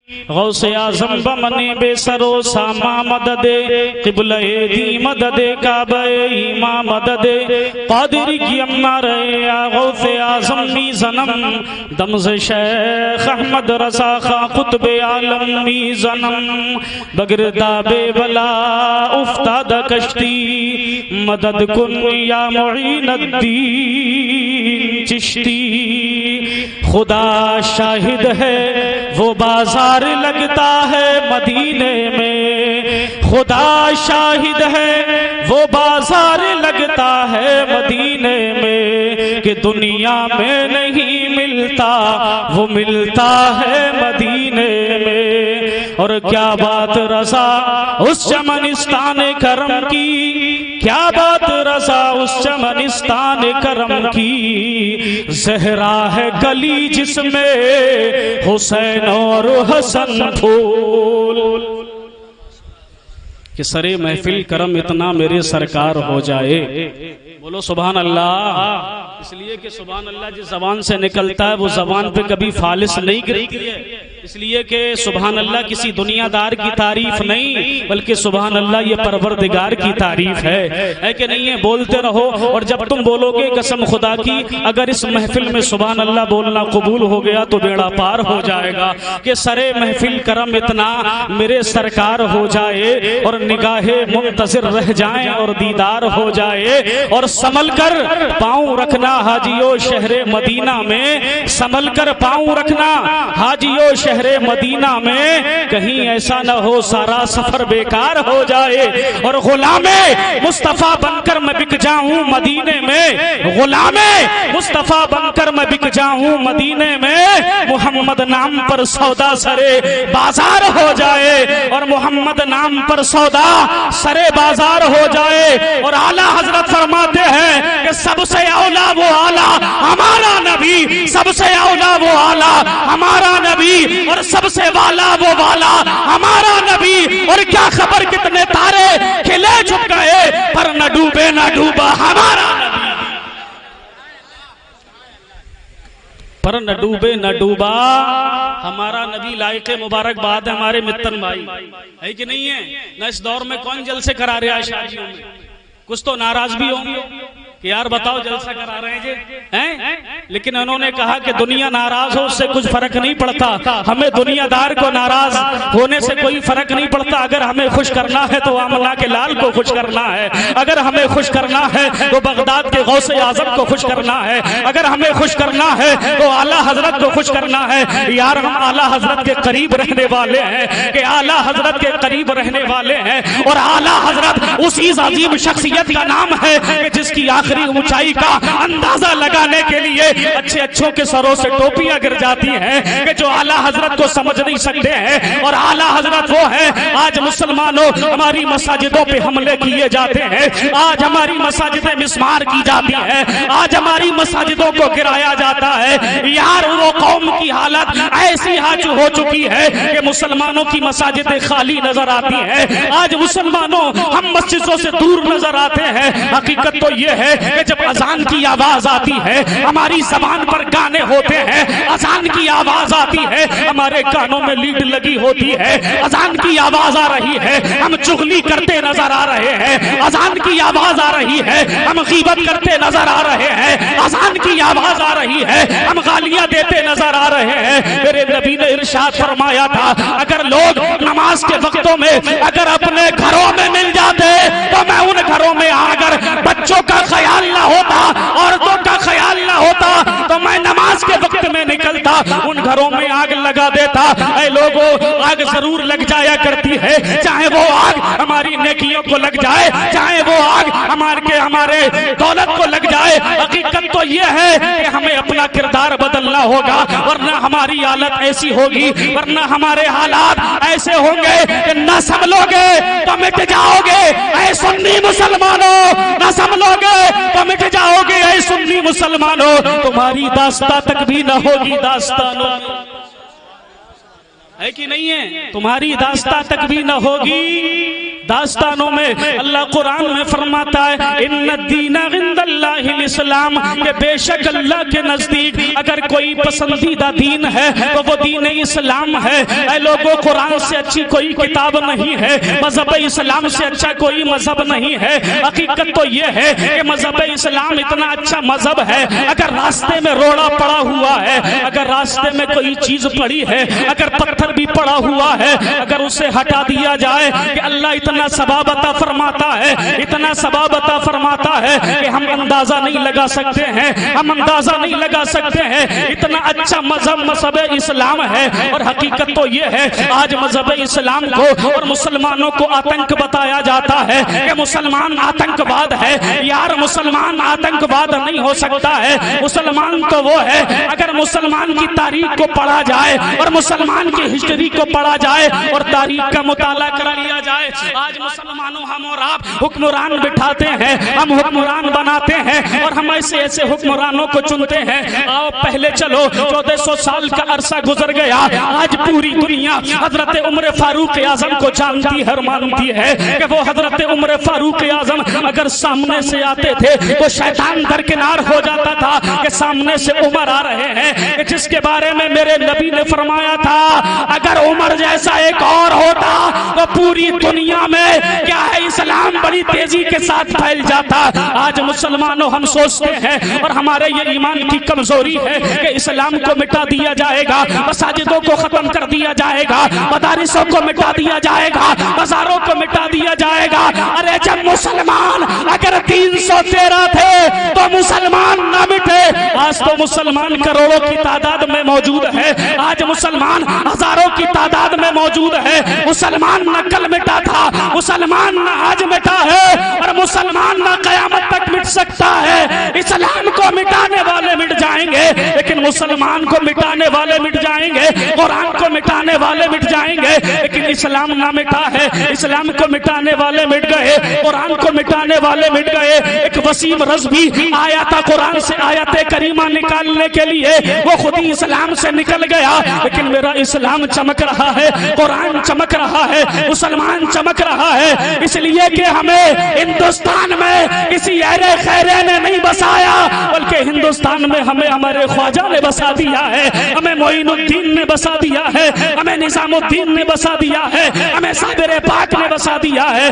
غوث اعظم بمنی بے سرو ساما مدد قبلہ دی مدد کعبہ ایما مدد قادر کی امنا رہے یا غوث اعظم می زنم دمز شیخ احمد رضا خان قطب عالم می زنم بگردہ بے بلا افتاد کشتی مدد کن یا معین الدین چشتی خدا شاہد ہے وہ بازار لگتا ہے مدینے میں خدا شاہد ہے وہ بازار لگتا ہے مدینے میں کہ دنیا میں نہیں ملتا وہ ملتا ہے مدینے میں اور کیا بات رضا اس چمنستان کرم کی کیا بات رضا اس چمنستان کرم کی زہرا ہے گلی جس میں حسین اور حسن پھول کہ سرے محفل کرم اتنا میرے سرکار ہو جائے بولو سبحان اللہ اس لیے کہ سبحان اللہ جس زبان سے نکلتا ہے وہ زبان پہ کبھی فالس نہیں گرتی ہے اس لیے کہ سبحان اللہ کسی دنیا دار کی تعریف نہیں بلکہ سبحان اللہ یہ پروردگار کی تعریف ہے کہ نہیں ہے بولتے رہو اور جب تم بولو گے قسم خدا کی اگر اس محفل میں سبحان اللہ بولنا قبول ہو گیا تو بیڑا پار ہو جائے گا کہ سرے محفل کرم اتنا میرے سرکار ہو جائے اور نگاہیں منتظر رہ جائیں اور دیدار ہو جائے اور سنبھل کر پاؤں رکھنا حاجیو شہر مدینہ میں سنبھل کر پاؤں رکھنا حاجیو شہر مدینہ میں کہیں ایسا نہ ہو سارا سفر بیکار ہو جائے اور غلام مصطفیٰ بن کر میں بک جاؤں مدینے میں غلام مصطفیٰ بن کر میں بک جاؤں مدینے میں محمد نام پر سودا سرے بازار ہو جائے اور محمد نام پر سودا سرے بازار ہو جائے اور اعلیٰ حضرت فرماتے ہیں کہ سب سے اولا وہ اعلیٰ ہمارا نبی سب سے اولا وہ اعلیٰ ہمارا نبی اور سب سے والا وہ والا ہمارا نبی اور کیا خبر کتنے تارے کھلے چھپ گئے پر نہ ڈوبے نہ ڈوبا ہمارا نبی پر نہ ڈوبے نہ ڈوبا ہمارا نبی لائق مبارک بات ہے ہمارے متن بھائی ہے کہ نہیں ہے نہ اس دور میں کون جلسے کرا رہے ہیں شادیوں میں کچھ تو ناراض بھی ہوں گے کہ یار بتاؤ جلسہ کرا رہے ہیں لیکن انہوں نے کہا کہ دنیا ناراض ہو اس سے کچھ فرق نہیں پڑتا ہمیں دنیا دار کو ناراض ہونے سے کوئی فرق نہیں پڑتا اگر ہمیں خوش کرنا ہے تو آمنہ کے لال کو خوش کرنا ہے اگر ہمیں خوش کرنا ہے تو بغداد کے غوث اعظم کو خوش کرنا ہے اگر ہمیں خوش کرنا ہے تو اعلیٰ حضرت کو خوش کرنا ہے یار ہم اعلیٰ حضرت کے قریب رہنے والے ہیں کہ اعلیٰ حضرت کے قریب رہنے والے ہیں اور اعلیٰ حضرت اسی عظیم شخصیت کا نام ہے جس کی آخری اونچائی کا اندازہ لگانے کے لیے اچھے اچھوں کے سروں سے ٹوپیاں گر جاتی ہیں کہ جو اعلیٰ حضرت کو سمجھ نہیں سکتے ہیں اور اعلیٰ حضرت وہ ہے آج مسلمانوں ہماری مساجدوں پہ حملے کیے جاتے ہیں آج ہماری مساجدیں مسمار کی جاتی ہیں آج ہماری مساجدوں کو گرایا جاتا ہے یار وہ قوم کی حالت ایسی ہو چکی ہے کہ مسلمانوں کی مساجدیں خالی نظر آتی ہیں آج مسلمانوں ہم مسجدوں سے دور نظر آتے ہیں حقیقت تو یہ ہے کہ جب اذان کی آواز آتی ہے ہماری زبان پر گانے ہوتے ہیں اذان کی آواز آتی ہے ہمارے کانوں میں لیڈ لگی ہوتی ہے اذان کی آواز آ رہی ہے ہم چغلی کرتے نظر آ رہے ہیں اذان کی آواز آ رہی ہے ہم غیبت کرتے نظر آ رہے ہیں اذان کی آواز آ رہی ہے ہم گالیاں دیتے نظر آ رہے ہیں میرے نبی نے ارشاد فرمایا تھا اگر لوگ نماز کے وقتوں میں اگر اپنے گھروں میں مل جاتے تو میں ان گھروں میں آ کر بچوں کا خیال نہ ہوتا عورتوں کا خیال نہ ہوتا تو میں نماز کے وقت میں نکلتا ان گھروں میں آگ لگا دیتا اے لوگوں آگ ضرور لگ جایا کرتی ہے چاہے وہ آگ ہماری نیکیوں کو لگ جائے چاہے وہ آگ ہمارے دولت کو لگ جائے حقیقت تو یہ ہے کہ ہمیں اپنا کردار بدلنا ہوگا ورنہ ہماری حالت ایسی ہوگی ورنہ ہمارے حالات ایسے ہوں گے کہ نہ سنبھلو گے تو مٹ جاؤ گے اے سنی مسلمانوں نہ سنبھلو گے تو مٹ جاؤ گے اے سنی مسلمانوں تمہاری داستان تک بھی نہ ہوگی داستانوں ہے کہ نہیں ہے تمہاری داستان تک بھی نہ ہوگی داستانوں میں اللہ قرآن میں فرماتا ہے ان الدین عند اللہ الاسلام، کہ بے شک اللہ کے نزدیک اگر کوئی پسندیدہ دین ہے تو وہ دین اسلام ہے۔ اے لوگوں، قرآن سے اچھی کوئی کتاب نہیں ہے، مذہب اسلام سے اچھا کوئی مذہب نہیں ہے۔ حقیقت تو یہ ہے کہ مذہب اسلام اتنا اچھا مذہب ہے، اگر راستے میں روڑا پڑا ہوا ہے، اگر راستے میں کوئی چیز پڑی ہے، اگر پتھر بھی پڑا ہوا ہے، اگر اسے ہٹا دیا جائے کہ اللہ اتنا ثواب عطا فرماتا ہے، اتنا ثواب عطا فرماتا ہے کہ ہم اندازہ نہیں لگا سکتے ہیں، ہم اندازہ نہیں لگا سکتے ہیں، اتنا اچھا مذہب اسلام ہے۔ اور حقیقت تو یہ ہے آج مذہب اسلام کو اور مسلمانوں کو آتنک بتایا جاتا ہے کہ مسلمان آتنکواد ہے۔ یار مسلمان آتنکواد نہیں ہو سکتا ہے، مسلمان تو وہ ہے اگر مسلمان کی تاریخ کو پڑھا جائے اور مسلمان کی ہسٹری کو پڑھا جائے اور تاریخ کا مطالعہ کر لیا جائے۔ آج مسلمانوں ہم اور آپ حکمران بٹھاتے ہیں، ہم حکمران بناتے ہیں اور ہم ایسے ایسے حکمرانوں کو چنتے ہیں۔ آؤ پہلے چلو 1400 سال کا عرصہ گزر گیا، آج پوری دنیا حضرت عمر فاروق اعظم کو جانتی ہے، مانتی ہے کہ وہ حضرت عمر فاروق اعظم اگر سامنے سے آتے تھے تو شیطان درکنار ہو جاتا تھا کہ سامنے سے عمر آ رہے ہیں، جس کے بارے میں میرے نبی نے فرمایا تھا اگر عمر جیسا ایک اور ہوتا تو پوری دنیا میں کیا ہے اسلام بڑی تیزی کے ساتھ پھیل جاتا۔ آج مسلمانوں ہم سوچتے ہیں اور ہمارے یہ ایمان کی کمزوری ہے کہ اسلام کو مٹا دیا جائے گا، مساجدوں کو ختم کر دیا جائے گا، مدارسوں کو مٹا دیا جائے گا، بازاروں کو مٹا دیا جائے گا۔ ارے جب مسلمان اگر 313 تھے تو مسلمان نہ مٹے۔ آج تو مسلمان کروڑوں کی تعداد میں موجود ہے، آج مسلمان ہزاروں کی تعداد میں موجود ہے۔ مسلمان نہ کل مٹا تھا، مسلمان نہ آج مٹا ہے اور مسلمان نہ قیامت تک مٹ سکتا ہے۔ اسلام کو مٹانے والے مٹ جائیں گے لیکن مسلمان کو مٹانے والے مٹ جائیں گے، قرآن کو مٹانے والے مٹ جائیں گے لیکن اسلام نہ مٹا ہے۔ اسلام کو مٹانے والے مٹ گئے، قرآن کو مٹانے والے مٹ گئے۔ ایک وسیم رضوی آیا تھا قرآن سے آیت کریمہ نکالنے کے لیے، وہ خود ہی اسلام سے نکل گیا، لیکن میرا اسلام چمک رہا ہے، قرآن چمک رہا ہے، مسلمان چمک رہا ہے۔ اس لیے کہ ہمیں ہندوستان میں کسی ایرے خیرے نے نہیں بسایا بلکہ ہندوستان میں ہمیں ہمارے خواجہ نے بسا دیا ہے، ہمیں معین الدین نے بسا دیا ہے، ہمیں نظام الدین نے بسا دیا ہے، ہمیں صابر پاک نے بسا دیا ہے۔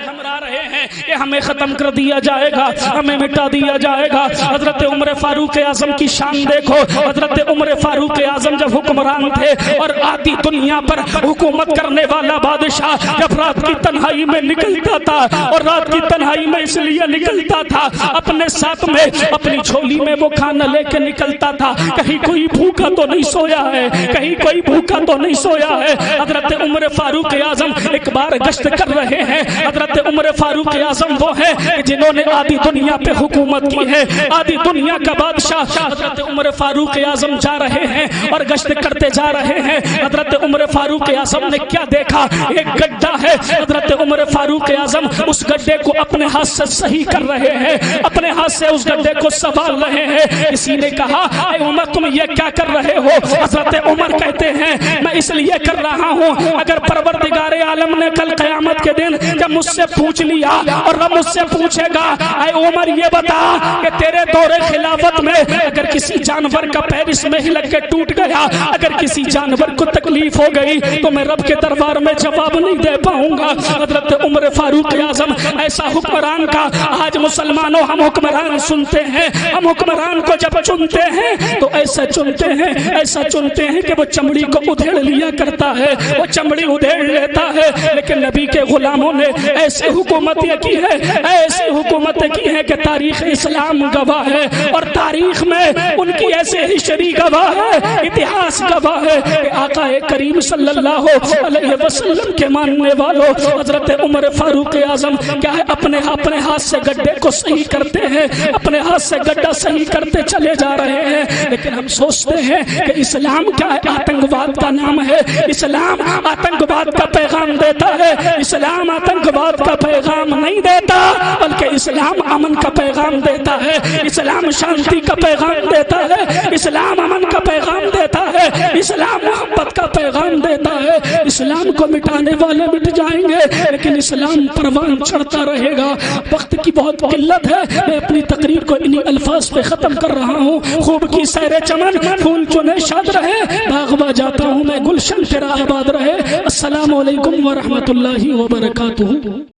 ہمرا رہے ہیں کہ ہمیں ختم کر دیا جائے گا، ہمیں مٹا دیا جائے گا۔ حضرت عمر فاروق اعظم کی شان دیکھو، حضرت عمر فاروق اعظم جب حکمران تھے اور آدھی دنیا پر حکومت کرنے والا بادشاہ جب رات کی تنہائی میں نکلتا تھا، اور رات کی تنہائی میں اس لیے نکلتا تھا اپنے ساتھ میں اپنی جھولی میں وہ کھانا لے کے نکلتا تھا، کہیں کوئی بھوکا تو نہیں سویا ہے، کہیں کوئی بھوکا تو نہیں سویا ہے۔ حضرت عمر فاروق اعظم ایک بار گشت کر رہے ہیں۔ حضرت عمر فاروق اعظم وہ ہیں جنہوں نے آدھی دنیا پہ حکومت کی ہے، آدھی دنیا کا بادشاہ حضرت عمر فاروق اعظم جا رہے ہیں اور گشت کرتے جا رہے ہیں۔ حضرت عمر فاروق اعظم نے کیا دیکھا؟ ایک گڈھا ہے، حضرت عمر فاروق اعظم اس گڈھے کو اپنے ہاتھ سے صحیح کر رہے ہیں، اپنے ہاتھ سے اس گڈھے کو سنبھال رہے ہیں۔ کسی نے کہا اے عمر تم یہ کیا کر رہے ہو؟ حضرت عمر کہتے ہیں میں اس لیے کر رہا ہوں اگر پروردگار عالم نے کل قیامت کے دن جب مجھ سے پوچھ لیا اور رب مجھ سے پوچھے گا اے عمر یہ بتا کہ تیرے دور خلافت میں اگر کسی جانور کا پیر اس میں ہی لگ کے ٹوٹ گیا، اگر کسی جانور کو تکلیف ہو گئی تو میں رب کے دربار میں جواب نہیں دے پاؤں گا۔ حضرت عمر فاروق اعظم ایسا حکمران کا آج مسلمانوں ہم حکمران سنتے ہیں، ہم حکمران کو جب چنتے ہیں تو ایسا چنتے ہیں، ایسا چنتے ہیں کہ وہ چمڑی کو ادھیڑ لیا کرتا ہے، وہ چمڑی ادھیڑ لیتا ہے۔ لیکن نبی کے غلاموں نے ایسی حکومتیں کی ہے، ایسی حکومتیں کی ہے کہ تاریخ اسلام گواہ ہے اور تاریخ میں ان کی ایسے ہسٹری گواہ ہے، اتہاس گواہ ہے کہ آقا کریم صلی اللہ علیہ وسلم کے ماننے والوں حضرت عمر فاروق اعظم کیا ہے اپنے ہاتھ سے گڈھے کو صحیح کرتے ہیں، اپنے ہاتھ سے گڈھا صحیح کرتے چلے جا رہے ہیں۔ لیکن ہم سوچتے ہیں کہ اسلام کیا ہے؟ آتنکواد کا نام ہے۔ اسلام آتنکواد کا پیغام دیتا ہے، اسلام آتنکواد کا پیغام نہیں دیتا بلکہ اسلام امن کا پیغام دیتا ہے، اسلام شانتی کا پیغام دیتا ہے، اسلام امن کا پیغام دیتا ہے، اسلام محبت کا پیغام دیتا ہے۔ اس اسلام کو مٹانے والے مٹ جائیں گے لیکن اسلام پروان چڑھتا رہے گا۔ وقت کی بہت قلت ہے، میں اپنی تقریر کو انہی الفاظ پہ ختم کر رہا ہوں۔ خوب کی سیر چمن، پھول چنے شاد رہے، باغ جاتا ہوں میں، گلشن تیرا آباد رہے۔ السلام علیکم ورحمۃ اللہ وبرکاتہ۔